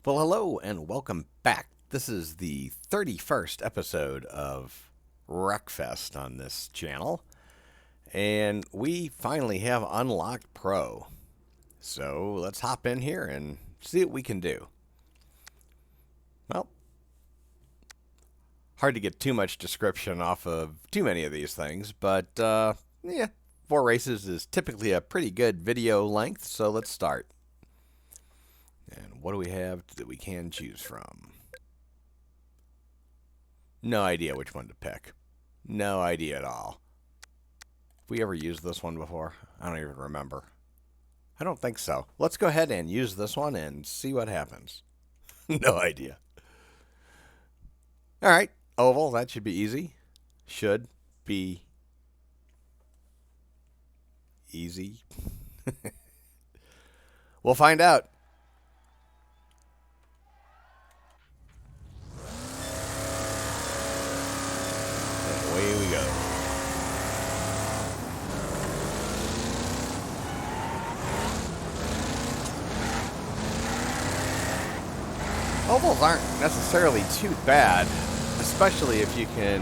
Well, hello and welcome back. This is the 31st episode of Wreckfest on this channel, and we finally have unlocked Pro. So let's hop in here and see what we can do. Well, hard to get too much description off of too many of these things, but yeah, 4 races is typically a pretty good video length, so let's start. And what do we have that we can choose from? No idea which one to pick. No idea at all. Have we ever used this one before? I don't even remember. I don't think so. Let's go ahead and use this one and see what happens. No idea. All right, oval, that should be easy. Should be easy. We'll find out. Away we go. Ovals aren't necessarily too bad, especially if you can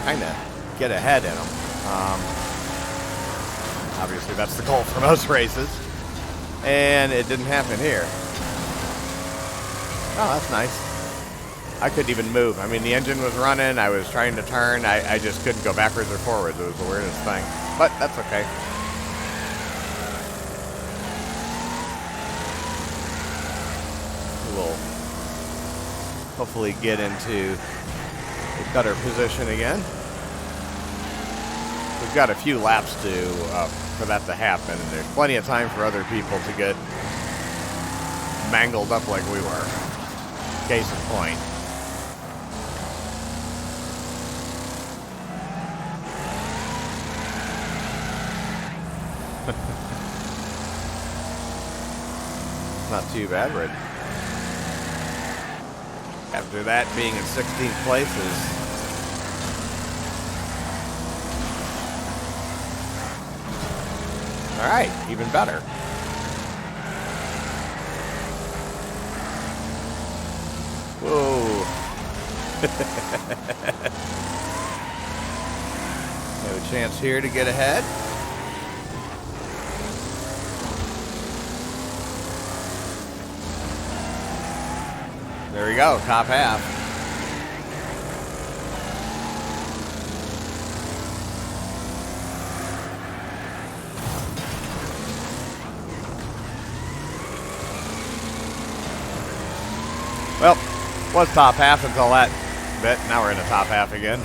kind of get ahead in them. Obviously, that's the goal for most races, and it didn't happen here. Oh, that's nice. I couldn't even move. I mean, the engine was running. I was trying to turn. I just couldn't go backwards or forwards. It was the weirdest thing. But that's okay. We'll hopefully get into a better position again. We've got a few laps for that to happen. And there's plenty of time for other people to get mangled up like we were. Case in point. Not too bad, but after that being in 16th place is all right, even better. Whoa. No chance here to get ahead. There we go, top half. Well, was top half until that bit. Now we're in the top half again.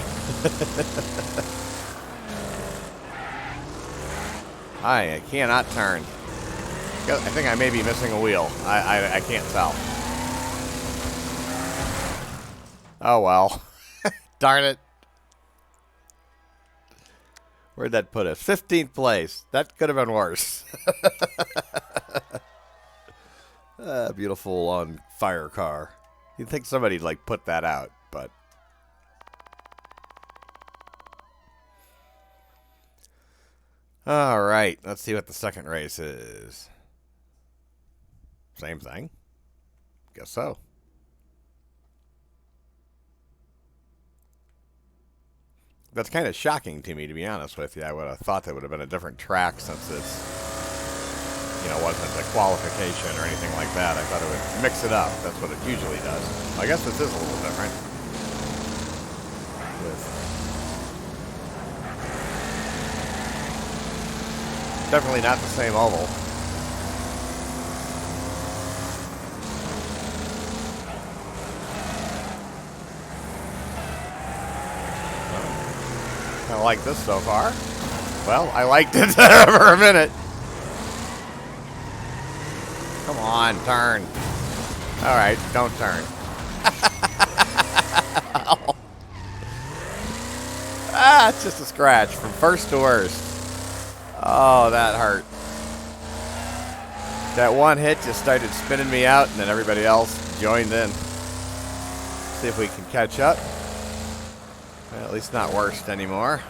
I cannot turn. I think I may be missing a wheel. I can't tell. Oh, well. Darn it. Where'd that put us? 15th place. That could have been worse. Beautiful on fire car. You'd think somebody'd, like, put that out, but... All right. Let's see what the second race is. Same thing. Guess so. That's kind of shocking to me, to be honest with you. I would have thought that would have been a different track since it's, wasn't a qualification or anything like that. I thought it would mix it up. That's what it usually does. I guess this is a little different. Definitely not the same oval. I like this so far. Well, I liked it for a minute. Come on, turn. All right, don't turn. It's just a scratch from first to worst. Oh, that hurt. That one hit just started spinning me out, and then everybody else joined in. See if we can catch up. Well, at least not worst anymore.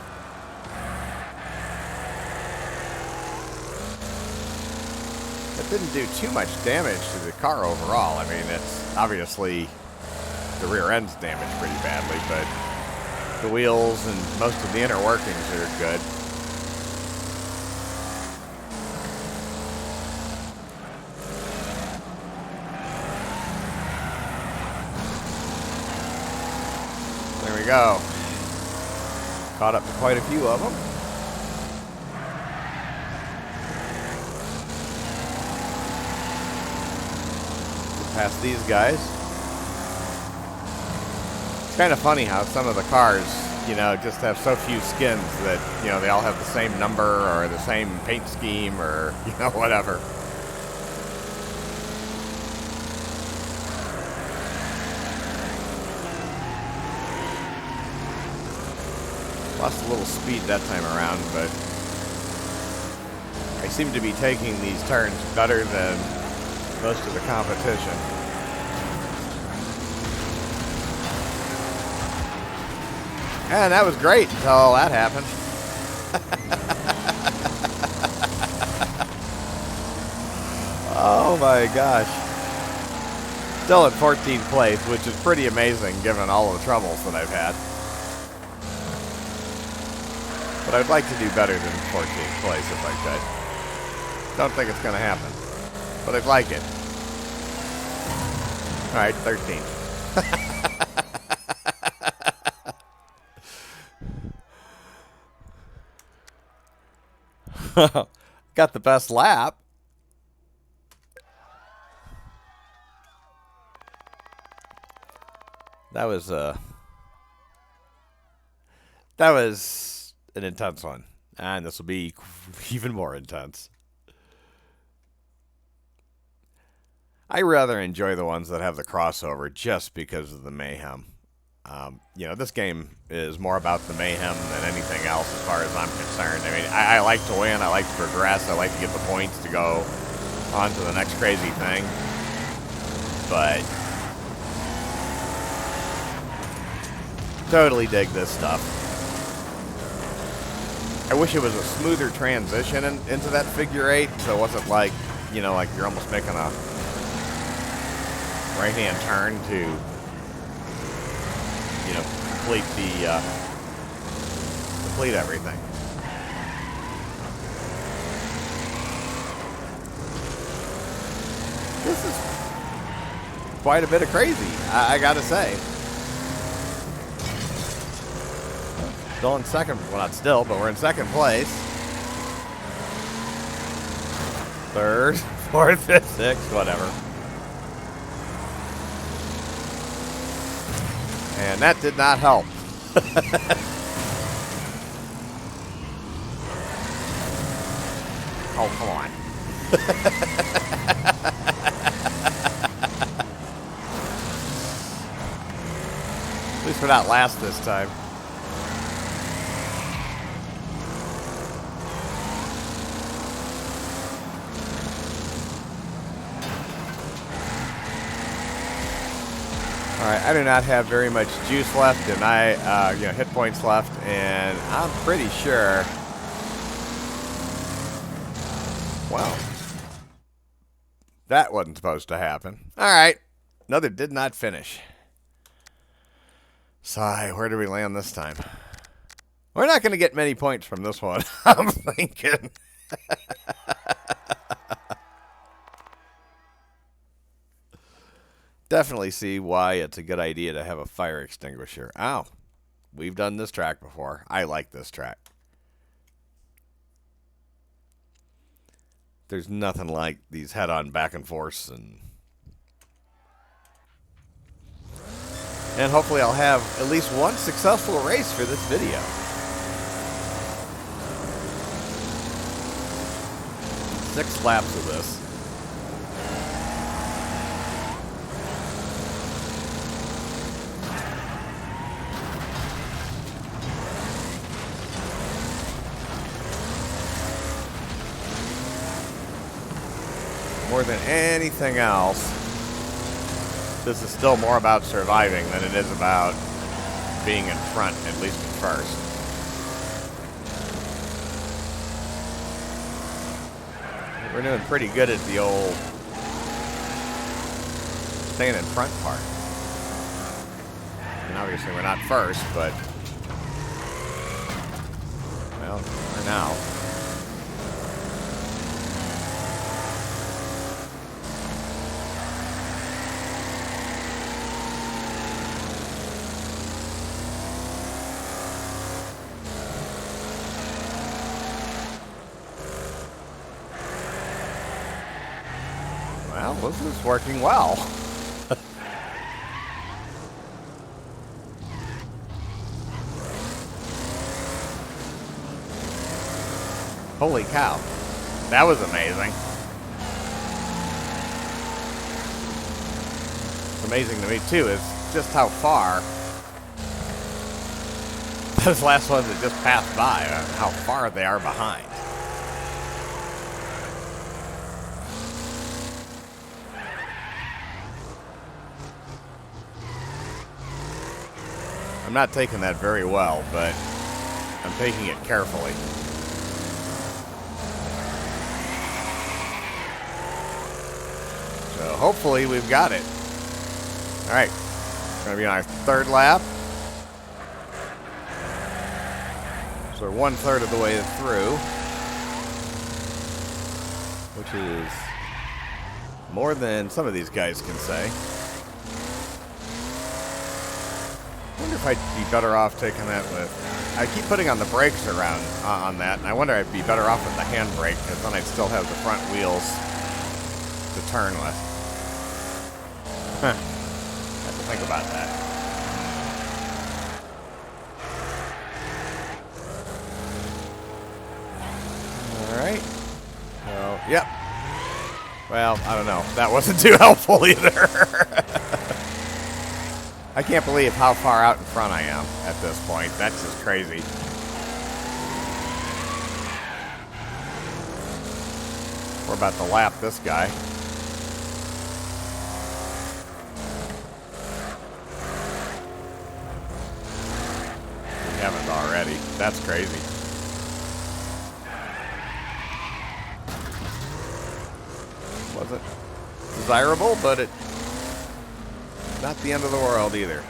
didn't do too much damage to the car overall. I mean, it's obviously the rear end's damaged pretty badly, but the wheels and most of the inner workings are good. There we go. Caught up to quite a few of them. Past these guys. It's kind of funny how some of the cars, you know, just have so few skins that, you know, they all have the same number or the same paint scheme or, you know, whatever. Lost a little speed that time around, but I seem to be taking these turns better than most of the competition. And that was great until that happened. Oh my gosh. Still at 14th place, which is pretty amazing given all of the troubles that I've had. But I'd like to do better than 14th place if I could. Don't think it's going to happen. But I'd like it. Alright, 13. Got the best lap. That was an intense one. And this will be even more intense. I rather enjoy the ones that have the crossover just because of the mayhem. You know, this game is more about the mayhem than anything else as far as I'm concerned. I mean, I like to win, I like to progress, I like to get the points to go on to the next crazy thing. But totally dig this stuff. I wish it was a smoother transition into that figure eight, so it wasn't like, you know, like you're almost making a right-hand turn to, you know, complete everything. This is quite a bit of crazy, I gotta say. Still in second, well not still, but we're in second place. Third, fourth, fifth, sixth, whatever. And that did not help. Oh, come on. At least we're not last this time. All right, I do not have very much juice left, and hit points left, and I'm pretty sure. Well, that wasn't supposed to happen. All right, another did not finish. Sigh, where do we land this time? We're not going to get many points from this one, I'm thinking. Definitely see why it's a good idea to have a fire extinguisher. Ow. We've done this track before. I like this track. There's nothing like these head-on back and forths, and hopefully I'll have at least one successful race for this video. Six laps of this. More than anything else, this is still more about surviving than it is about being in front, at least at first. We're doing pretty good at the old staying in front part. And obviously we're not first, but well, for now. Well, this is working well. Holy cow. That was amazing. What's amazing to me, too, is just how far those last ones that just passed by, how far they are behind. I'm not taking that very well, but I'm taking it carefully. So hopefully we've got it. All right, going to be on our third lap. So we're 1/3 of the way through, which is more than some of these guys can say. I wonder if I'd be better off taking that with... I keep putting on the brakes around on that, and I wonder if I'd be better off with the handbrake, because then I'd still have the front wheels to turn with. Huh. Have to think about that. Alright. So, yep. Well, I don't know. That wasn't too helpful either. I can't believe how far out in front I am at this point. That's just crazy. We're about to lap this guy. We haven't already. That's crazy. Wasn't desirable, but it... not the end of the world either.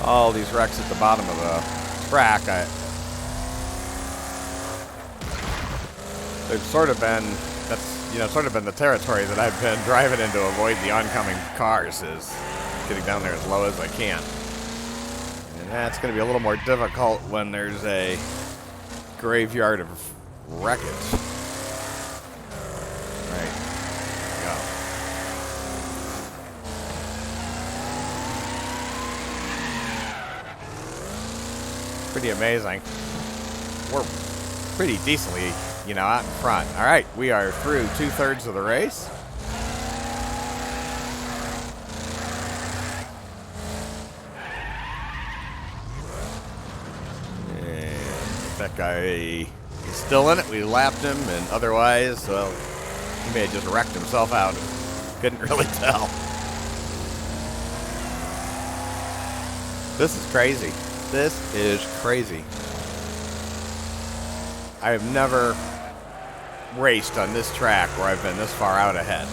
All these wrecks at the bottom of the track, they've sort of been, that's, you know, sort of been the territory that I've been driving in to avoid the oncoming cars, is getting down there as low as I can. And that's going to be a little more difficult when there's a graveyard of wreckage. Pretty amazing. We're pretty decently, you know, out in front. All right, we are through 2/3 of the race. And that guy is still in it. We lapped him, and otherwise, well, he may have just wrecked himself out. Couldn't really tell. This is crazy. This is crazy. I have never raced on this track where I've been this far out ahead.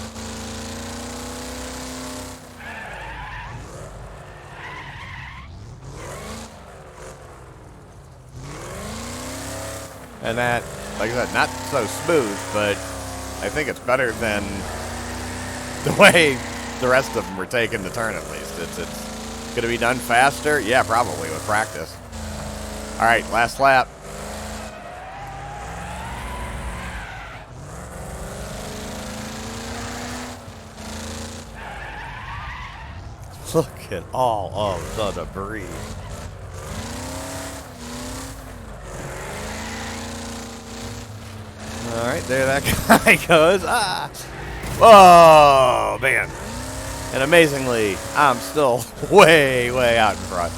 And that, like I said, not so smooth, but I think it's better than the way the rest of them were taking the turn, at least. It's going to be done faster? Yeah, probably, with practice. All right, last lap. Look at all of the debris. All right, there that guy goes. Ah! Oh, man. And amazingly, I'm still way, way out in front.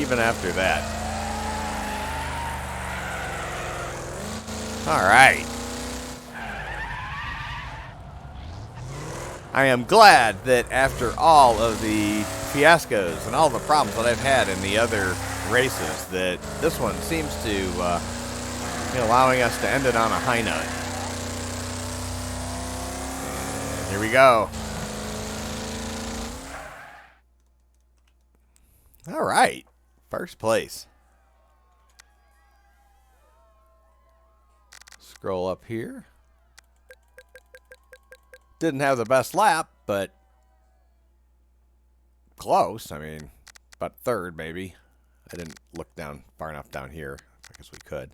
Even after that. All right. I am glad that after all of the fiascos and all the problems that I've had in the other races, that this one seems to be allowing us to end it on a high note. And here we go. All right, first place. Scroll up here. Didn't have the best lap, but close. I mean, about third maybe. I didn't look down far enough down here. I guess we could.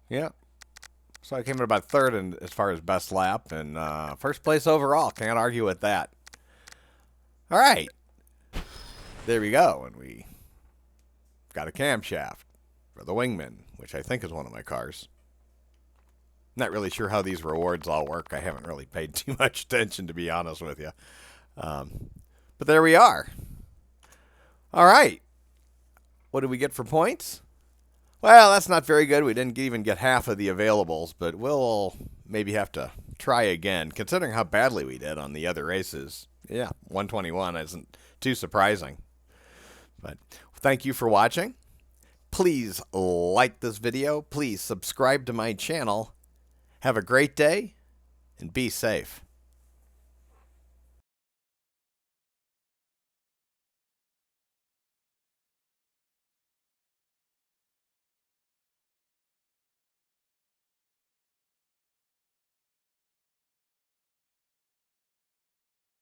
Yeah. So I came in about third in, as far as best lap, and first place overall. Can't argue with that. All right. There we go. And we got a camshaft for the Wingman, which I think is one of my cars. Not really sure how these rewards all work. I haven't really paid too much attention, to be honest with you. But there we are. All right. What did we get for points? Well, that's not very good. We didn't even get half of the availables, but we'll maybe have to try again, considering how badly we did on the other races. Yeah, 121 isn't too surprising. But thank you for watching. Please like this video. Please subscribe to my channel. Have a great day and be safe.